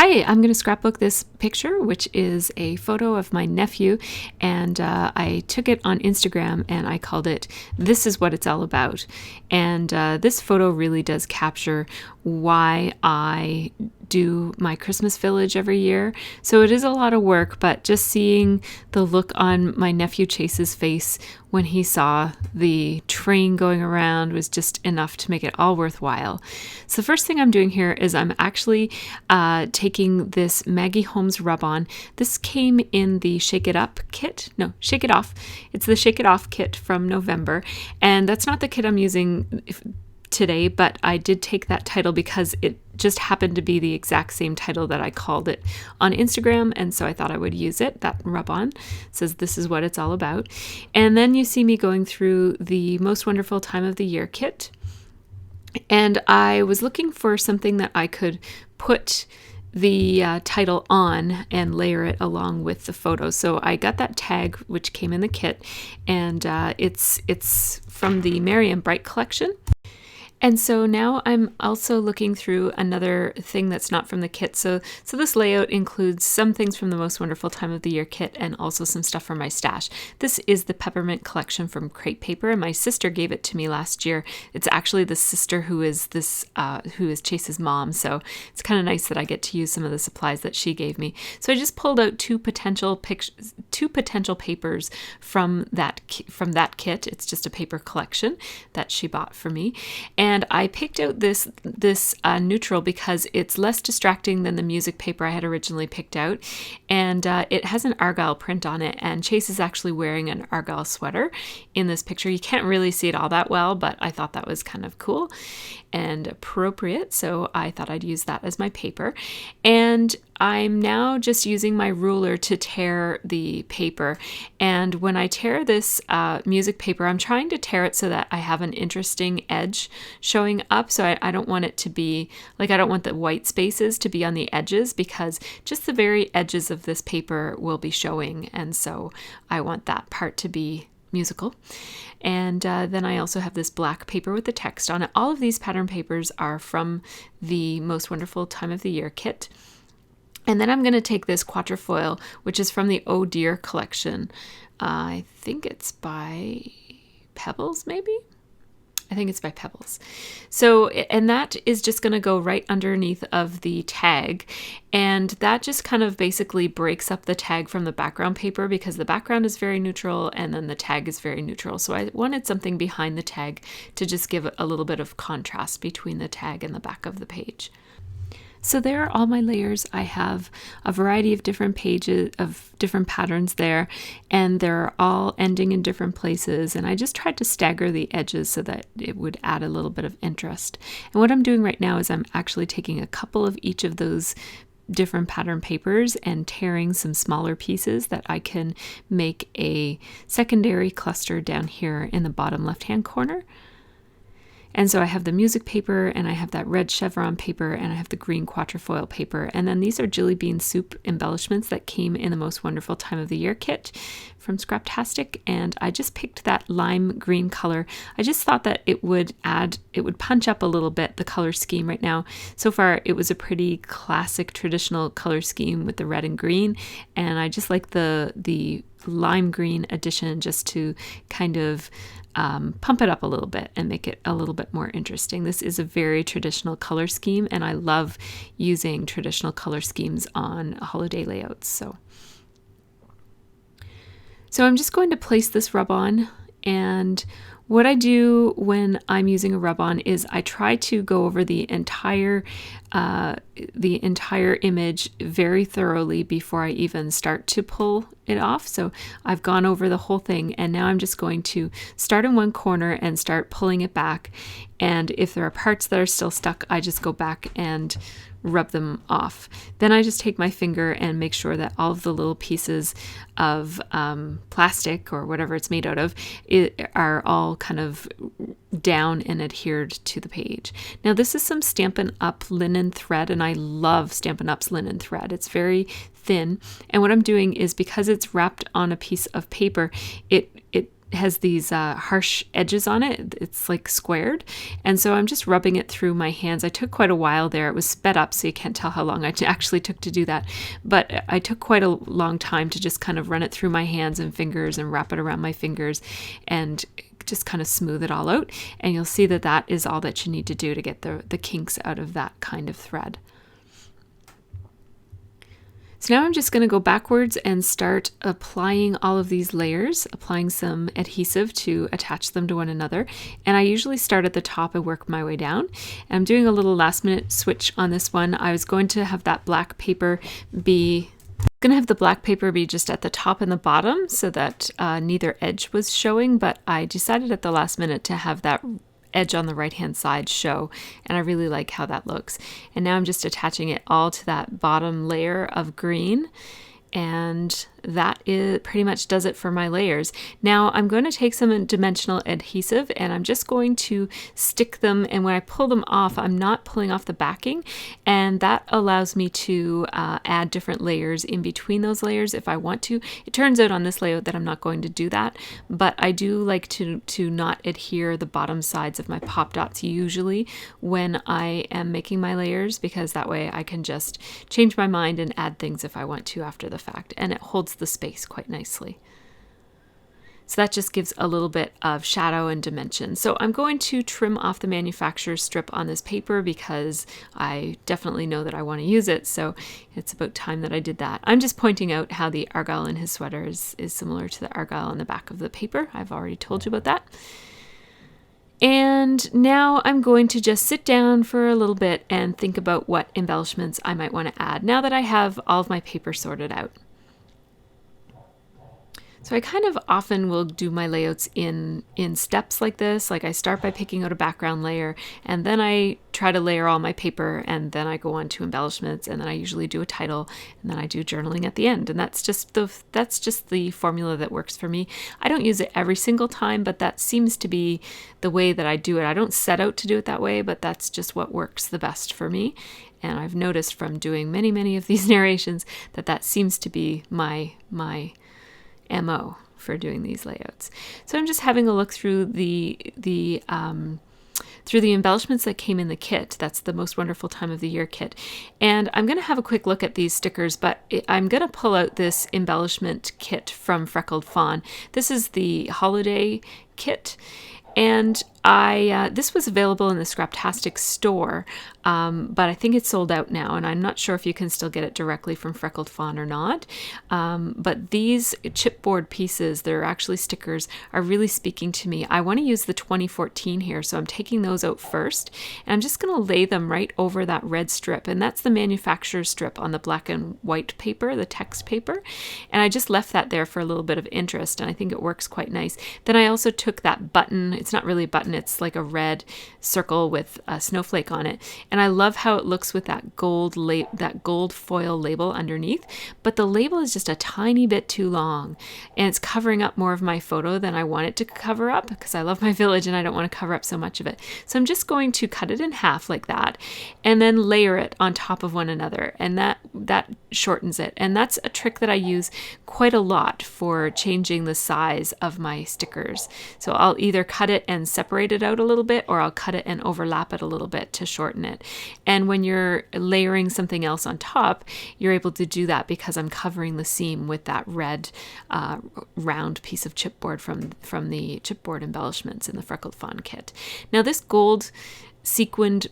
Hi, I'm going to scrapbook this picture, which is a photo of my nephew, and I took it on Instagram and I called it "This is what it's all about." And this photo really does capture why I do my Christmas village every year. So it is a lot of work, but just seeing the look on my nephew Chase's face when he saw the train going around was just enough to make it all worthwhile. So the first thing I'm doing here is I'm actually taking this Maggie Holmes rub-on. This came in the Shake It Up kit. No, Shake It Off. It's the Shake It Off kit from November. And that's not the kit I'm using today, but I did take that title because it just happened to be the exact same title that I called it on Instagram, and so I thought I would use it. That rub-on says "This is what it's all about." And then you see me going through the Most Wonderful Time of the Year kit, and I was looking for something that I could put the title on and layer it along with the photo. So I got that tag which came in the kit, and it's from the Merry and Bright collection. And so now I'm also looking through another thing that's not from the kit. So this layout includes some things from the Most Wonderful Time of the Year kit and also some stuff from my stash. This is the Peppermint collection from Crate Paper, and my sister gave it to me last year. It's actually the sister who is Chase's mom, so it's kind of nice that I get to use some of the supplies that she gave me. So I just pulled out two potential papers from that kit. It's just a paper collection that she bought for me. And I picked out this neutral because it's less distracting than the music paper I had originally picked out. And it has an Argyle print on it. And Chase is actually wearing an Argyle sweater in this picture. You can't really see it all that well, but I thought that was kind of cool and appropriate. So I thought I'd use that as my paper. And I'm now just using my ruler to tear the paper. And when I tear this music paper, I'm trying to tear it so that I have an interesting edge showing up. So I don't want it to be, like, I don't want the white spaces to be on the edges, because just the very edges of this paper will be showing. And so I want that part to be musical. And then I also have this black paper with the text on it. All of these pattern papers are from the Most Wonderful Time of the Year kit. And then I'm going to take this quatrefoil, which is from the Oh Dear collection. I think it's by Pebbles, maybe? I think it's by Pebbles. So, and that is just going to go right underneath of the tag. And that just kind of basically breaks up the tag from the background paper, because the background is very neutral and then the tag is very neutral. So I wanted something behind the tag to just give a little bit of contrast between the tag and the back of the page. So there are all my layers. I have a variety of different pages of different patterns there, and they're all ending in different places. And I just tried to stagger the edges so that it would add a little bit of interest. And what I'm doing right now is I'm actually taking a couple of each of those different pattern papers and tearing some smaller pieces that I can make a secondary cluster down here in the bottom left-hand corner. And so I have the music paper, and I have that red chevron paper, and I have the green quatrefoil paper. And then these are jelly bean soup embellishments that came in the Most Wonderful Time of the Year kit from Scraptastic. And I just picked that lime green color. I just thought that it would punch up a little bit the color scheme right now. So far, it was a pretty classic traditional color scheme with the red and green. And I just like the lime green addition just to kind of pump it up a little bit and make it a little bit more interesting. This is a very traditional color scheme, and I love using traditional color schemes on holiday layouts. So I'm just going to place this rub-on, and what I do when I'm using a rub-on is I try to go over the entire image very thoroughly before I even start to pull it off. So I've gone over the whole thing, and now I'm just going to start in one corner and start pulling it back. And if there are parts that are still stuck, I just go back and rub them off. Then I just take my finger and make sure that all of the little pieces of plastic or whatever it's made out of are all kind of down and adhered to the page. Now this is some Stampin' Up linen thread, and I love Stampin' Up's linen thread. It's very thin, and what I'm doing is, because it's wrapped on a piece of paper, it has these harsh edges on it. It's like squared. And so I'm just rubbing it through my hands. I took quite a while there. It was sped up, so you can't tell how long I actually took to do that. But I took quite a long time to just kind of run it through my hands and fingers and wrap it around my fingers and just kind of smooth it all out. And you'll see that that is all that you need to do to get the kinks out of that kind of thread. So now I'm just going to go backwards and start applying all of these layers, applying some adhesive to attach them to one another. And I usually start at the top and work my way down. And I'm doing a little last minute switch on this one. I was going to have that black paper be just at the top and the bottom so that neither edge was showing, but I decided at the last minute to have that edge on the right hand side show, and I really like how that looks. And now I'm just attaching it all to that bottom layer of green, and that pretty much does it for my layers. Now I'm going to take some dimensional adhesive and I'm just going to stick them, and when I pull them off, I'm not pulling off the backing, and that allows me to add different layers in between those layers if I want to. It turns out on this layout that I'm not going to do that, but I do like to not adhere the bottom sides of my pop dots usually when I am making my layers, because that way I can just change my mind and add things if I want to after the fact, and it holds the space quite nicely. So that just gives a little bit of shadow and dimension. So I'm going to trim off the manufacturer's strip on this paper because I definitely know that I want to use it. So it's about time that I did that. I'm just pointing out how the argyle in his sweater is similar to the argyle on the back of the paper. I've already told you about that. And now I'm going to just sit down for a little bit and think about what embellishments I might want to add now that I have all of my paper sorted out. So I kind of often will do my layouts in steps like this. Like I start by picking out a background layer, and then I try to layer all my paper, and then I go on to embellishments, and then I usually do a title, and then I do journaling at the end. And that's just the formula that works for me. I don't use it every single time, but that seems to be the way that I do it. I don't set out to do it that way, but that's just what works the best for me. And I've noticed from doing many of these narrations that seems to be my MO for doing these layouts. So I'm just having a look through the embellishments that came in the kit. That's the Most Wonderful Time of the Year kit. And I'm going to have a quick look at these stickers, but I'm going to pull out this embellishment kit from Freckled Fawn. This is the holiday kit. And this was available in the Scraptastic store, but I think it's sold out now, and I'm not sure if you can still get it directly from Freckled Fawn or not. But these chipboard pieces, they're actually stickers, are really speaking to me. I want to use the 2014 here, so I'm taking those out first, and I'm just going to lay them right over that red strip, and that's the manufacturer's strip on the black and white paper, the text paper. And I just left that there for a little bit of interest, and I think it works quite nice. Then I also took that button. It's not really a button, it's like a red circle with a snowflake on it, and I love how it looks with that gold foil label underneath, but the label is just a tiny bit too long, and it's covering up more of my photo than I want it to cover up, because I love my village and I don't want to cover up so much of it. So I'm just going to cut it in half like that, and then layer it on top of one another, and that shortens it. And that's a trick that I use quite a lot for changing the size of my stickers. So I'll either cut it and separate it out a little bit, or I'll cut it and overlap it a little bit to shorten it. And when you're layering something else on top, you're able to do that because I'm covering the seam with that red round piece of chipboard from the chipboard embellishments in the Freckled Fawn kit. Now this gold sequined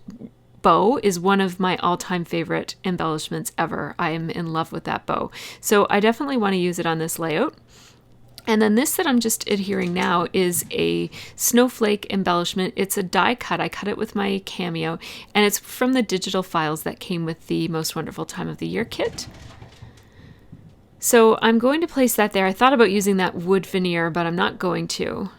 bow is one of my all-time favorite embellishments ever. I am in love with that bow. So I definitely want to use it on this layout. And then this that I'm just adhering now is a snowflake embellishment. It's a die cut. I cut it with my Cameo, and it's from the digital files that came with the Most Wonderful Time of the Year kit. So I'm going to place that there. I thought about using that wood veneer, but I'm not going to.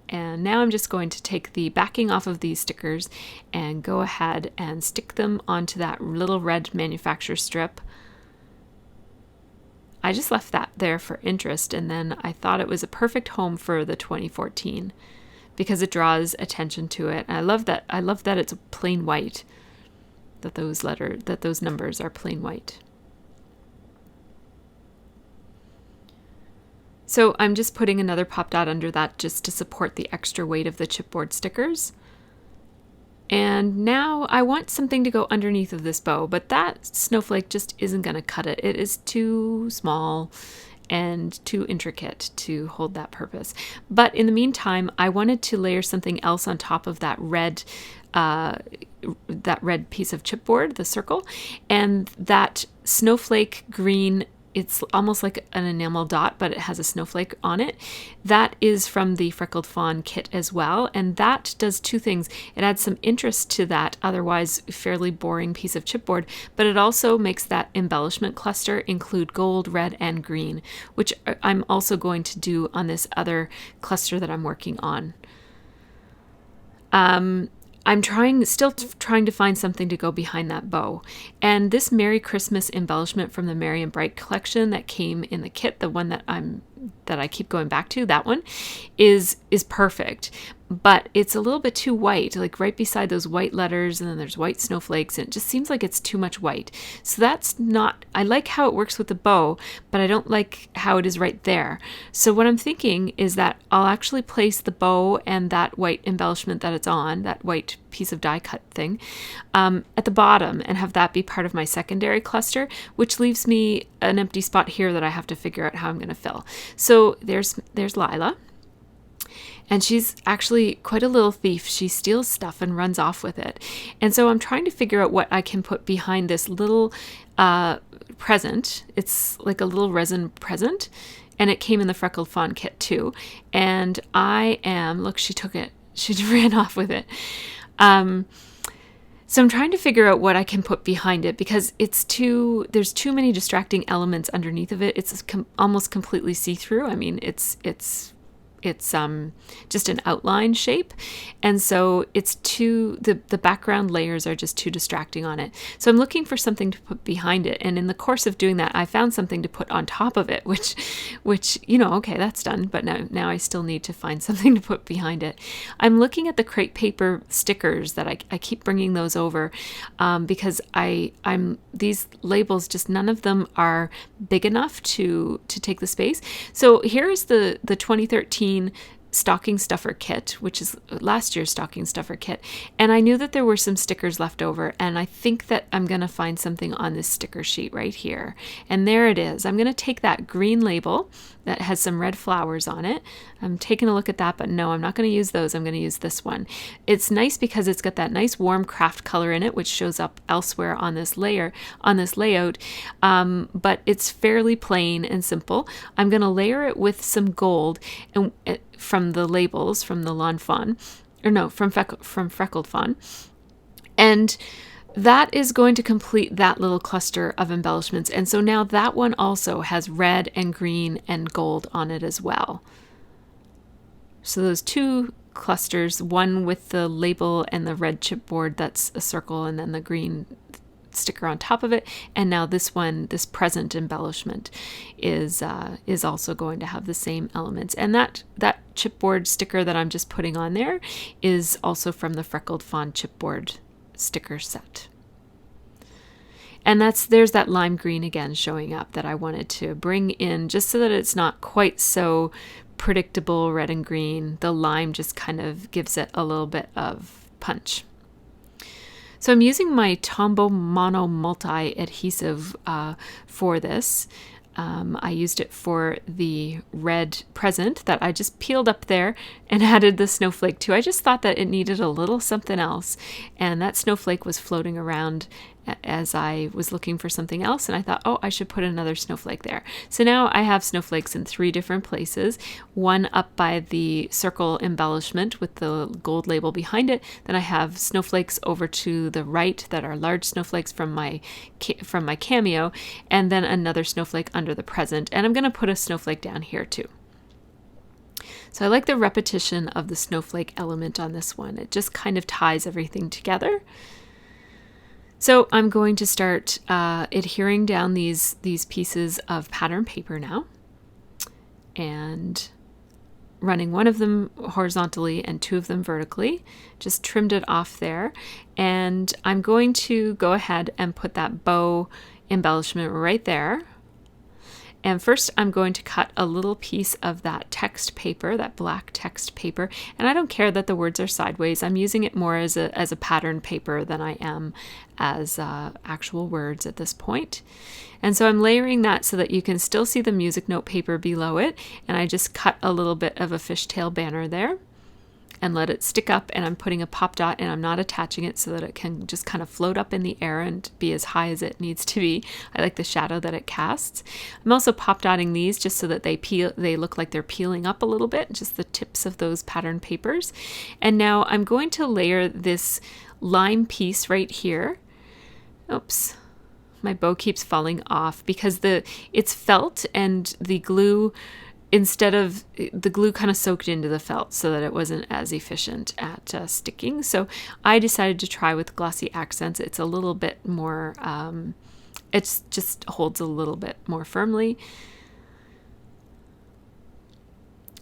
And now I'm just going to take the backing off of these stickers and go ahead and stick them onto that little red manufacturer strip. I just left that there for interest, and then I thought it was a perfect home for the 2014 because it draws attention to it. And I love that it's plain white, that those numbers are plain white. So I'm just putting another pop dot under that just to support the extra weight of the chipboard stickers. And now I want something to go underneath of this bow, but that snowflake just isn't going to cut it. It is too small and too intricate to hold that purpose. But in the meantime, I wanted to layer something else on top of that red piece of chipboard, the circle, and that snowflake green. It's almost like an enamel dot, but it has a snowflake on it. That is from the Freckled Fawn kit as well, and that does two things. It adds some interest to that otherwise fairly boring piece of chipboard, but it also makes that embellishment cluster include gold, red, and green, which I'm also going to do on this other cluster that I'm working on. I'm still trying to find something to go behind that bow. And this Merry Christmas embellishment from the Merry and Bright collection that came in the kit, the one that I keep going back to, that one is perfect. But it's a little bit too white, like right beside those white letters, and then there's white snowflakes, and it just seems like it's too much white. So that's not, I like how it works with the bow, but I don't like how it is right there. So what I'm thinking is that I'll actually place the bow and that white embellishment that it's on, that white piece of die cut thing, at the bottom, and have that be part of my secondary cluster, which leaves me an empty spot here that I have to figure out how I'm going to fill. So there's Lila. And she's actually quite a little thief. She steals stuff and runs off with it. And so I'm trying to figure out what I can put behind this little present. It's like a little resin present. And it came in the Freckled Fawn kit too. And look, she took it. She ran off with it. So I'm trying to figure out what I can put behind it because there's too many distracting elements underneath of it. It's almost completely see-through. I mean, it's just an outline shape, and so the background layers are just too distracting on it. So I'm looking for something to put behind it, and in the course of doing that, I found something to put on top of it, which okay, that's done, but now I still need to find something to put behind it. I'm looking at the crepe paper stickers that I keep bringing those over because these labels, just none of them are big enough to take the space. So here is the 2013 stocking stuffer kit, which is last year's stocking stuffer kit, and I knew that there were some stickers left over, and I think that I'm going to find something on this sticker sheet right here, and there it is. I'm going to take that green label that has some red flowers on it. I'm taking a look at that, but no, I'm not going to use those. I'm going to use this one. It's nice because it's got that nice warm craft color in it, which shows up elsewhere on this layout, but it's fairly plain and simple. I'm going to layer it with some gold and from the labels from the from Freckled Fawn, and that is going to complete that little cluster of embellishments. And so now that one also has red and green and gold on it as well. So those two clusters, one with the label and the red chipboard that's a circle, and then the green sticker on top of it, and now this one, this present embellishment, is also going to have the same elements. And that chipboard sticker that I'm just putting on there is also from the Freckled Fawn chipboard sticker set. And there's that lime green again showing up that I wanted to bring in just so that it's not quite so predictable red and green. The lime just kind of gives it a little bit of punch. So I'm using my Tombow Mono Multi adhesive for this. I used it for the red present that I just peeled up there and added the snowflake to. I just thought that it needed a little something else, and that snowflake was floating around as I was looking for something else, and I thought, oh, I should put another snowflake there. So now I have snowflakes in 3 different places, one up by the circle embellishment with the gold label behind it. Then I have snowflakes over to the right that are large snowflakes from my cameo, and then another snowflake under the present, and I'm going to put a snowflake down here too. So I like the repetition of the snowflake element on this one. It just kind of ties everything together. So I'm going to start adhering down these pieces of pattern paper now, and running one of them horizontally and 2 of them vertically. Just trimmed it off there, and I'm going to go ahead and put that bow embellishment right there. And first I'm going to cut a little piece of that text paper, that black text paper. And I don't care that the words are sideways. I'm using it more as a pattern paper than I am as actual words at this point. And so I'm layering that so that you can still see the music note paper below it. And I just cut a little bit of a fishtail banner there and let it stick up, and I'm putting a pop dot and I'm not attaching it so that it can just kind of float up in the air and be as high as it needs to be. I like the shadow that it casts. I'm also pop dotting these just so that they look like they're peeling up a little bit, just the tips of those pattern papers. And now I'm going to layer this lime piece right here. Oops. My bow keeps falling off because it's felt, and the glue, instead of the glue kind of soaked into the felt so that it wasn't as efficient at sticking. So I decided to try with glossy accents. It's a little bit more, it just holds a little bit more firmly.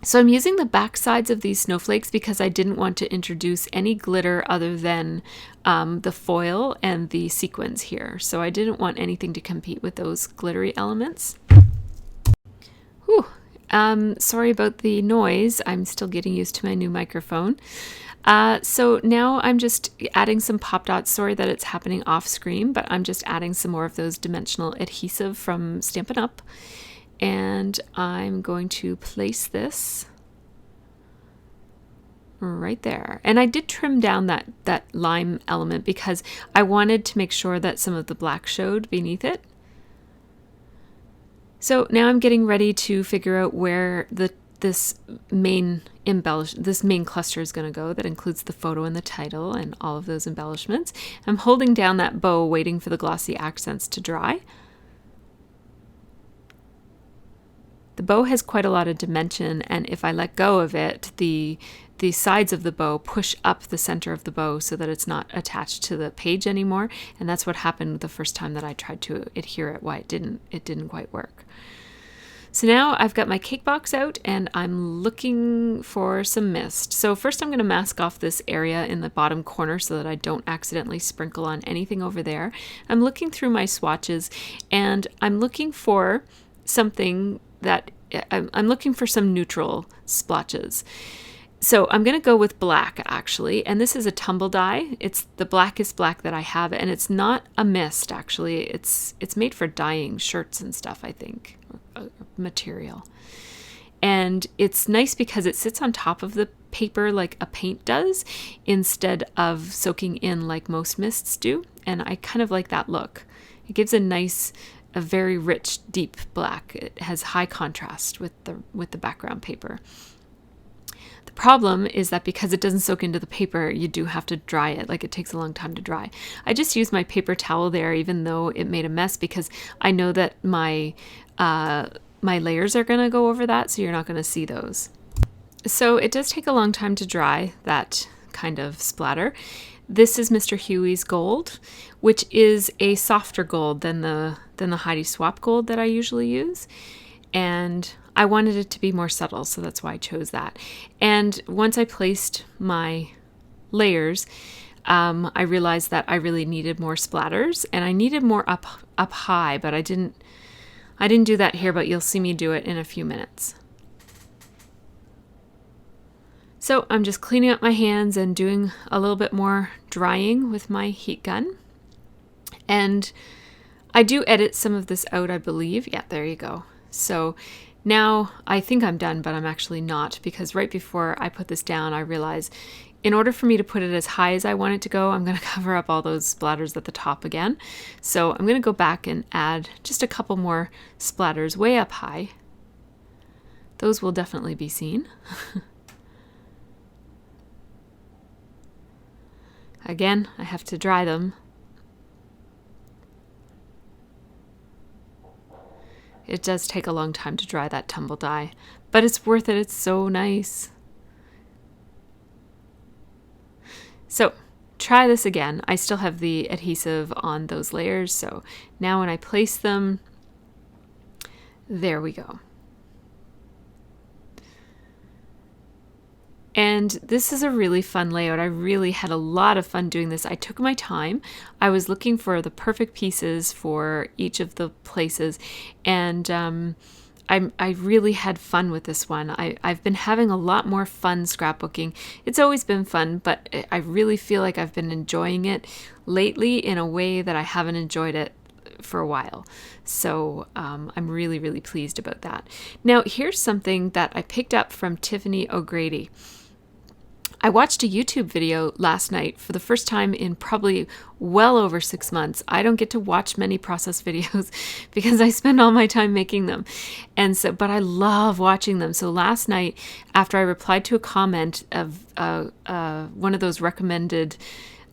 So I'm using the back sides of these snowflakes because I didn't want to introduce any glitter other than the foil and the sequins here. So I didn't want anything to compete with those glittery elements. Whew. Sorry about the noise. I'm still getting used to my new microphone. So now I'm just adding some pop dots. Sorry that it's happening off screen, but I'm just adding some more of those dimensional adhesive from Stampin' Up. And I'm going to place this right there. And I did trim down that lime element because I wanted to make sure that some of the black showed beneath it. So now I'm getting ready to figure out where this main cluster is going to go. That includes the photo and the title and all of those embellishments. I'm holding down that bow, waiting for the glossy accents to dry. The bow has quite a lot of dimension, and if I let go of it, the sides of the bow push up the center of the bow so that it's not attached to the page anymore. And that's what happened the first time that I tried to adhere it. Why it didn't quite work. So now I've got my cake box out and I'm looking for some mist. So first I'm going to mask off this area in the bottom corner so that I don't accidentally sprinkle on anything over there. I'm looking through my swatches and I'm looking for something that I'm looking for some neutral splotches. So I'm going to go with black actually, and this is a tumble dye. It's the blackest black that I have, and it's not a mist actually. It's made for dyeing shirts and stuff, I think, or material. And it's nice because it sits on top of the paper like a paint does instead of soaking in like most mists do, and I kind of like that look. It gives a very rich, deep black. It has high contrast with the background paper. The problem is that because it doesn't soak into the paper, you do have to dry it. Like, it takes a long time to dry. I just used my paper towel there, even though it made a mess, because I know that my layers are going to go over that, so you're not going to see those. So it does take a long time to dry that kind of splatter. This is Mr. Huey's gold, which is a softer gold than the Heidi Swapp gold that I usually use. And I wanted it to be more subtle, so that's why I chose that. And once I placed my layers, I realized that I really needed more splatters, and I needed more up high, but I didn't do that here, but you'll see me do it in a few minutes. So I'm just cleaning up my hands and doing a little bit more drying with my heat gun. And I do edit some of this out, I believe. Yeah, there you go. So now I think I'm done, but I'm actually not, because right before I put this down, I realized in order for me to put it as high as I want it to go, I'm going to cover up all those splatters at the top again. So I'm going to go back and add just a couple more splatters way up high. Those will definitely be seen. Again, I have to dry them. It does take a long time to dry that tumble dye, but it's worth it. It's so nice. So try this again. I still have the adhesive on those layers, so now when I place them, there we go. And this is a really fun layout. I really had a lot of fun doing this. I took my time. I was looking for the perfect pieces for each of the places, and I really had fun with this one. I've been having a lot more fun scrapbooking. It's always been fun, but I really feel like I've been enjoying it lately in a way that I haven't enjoyed it for a while. So I'm really, really pleased about that. Now, here's something that I picked up from Tiffany O'Grady. I watched a YouTube video last night for the first time in probably well over 6 months. I don't get to watch many process videos because I spend all my time making them. But I love watching them. So last night, after I replied to a comment of one of those recommended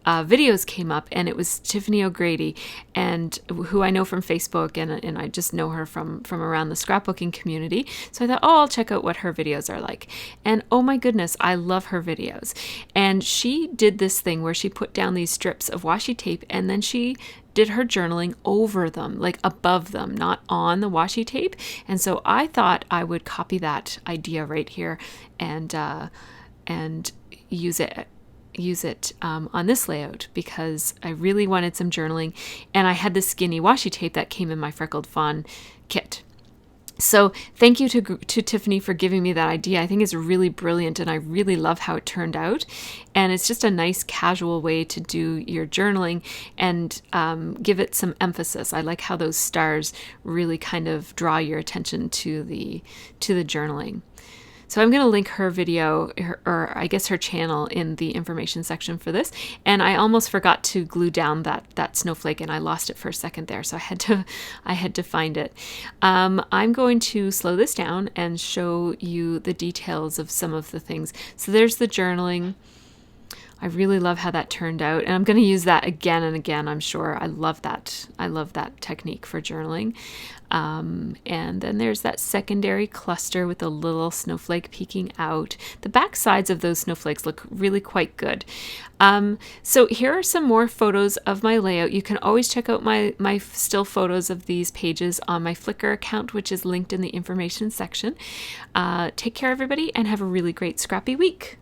videos came up, and it was Tiffany O'Grady, and who I know from Facebook, and I just know her from around the scrapbooking community. So I thought, oh, I'll check out what her videos are like. And oh my goodness, I love her videos. And she did this thing where she put down these strips of washi tape, and then she did her journaling over them, like above them, not on the washi tape. And so I thought I would copy that idea right here and use it on this layout, because I really wanted some journaling, and I had this skinny washi tape that came in my Freckled Fawn kit. So thank you to Tiffany for giving me that idea. I think it's really brilliant, and I really love how it turned out. And it's just a nice casual way to do your journaling and give it some emphasis. I like how those stars really kind of draw your attention to the journaling. So I'm going to link her video, or I guess her channel, in the information section for this. And I almost forgot to glue down that snowflake, and I lost it for a second there, so I had to find it. I'm going to slow this down and show you the details of some of the things. So there's the journaling. I really love how that turned out, and I'm going to use that again and again, I'm sure. I love that technique for journaling. And then there's that secondary cluster with a little snowflake peeking out. The back sides of those snowflakes look really quite good. So here are some more photos of my layout. You can always check out my still photos of these pages on my Flickr account, which is linked in the information section. Take care, everybody, and have a really great scrappy week.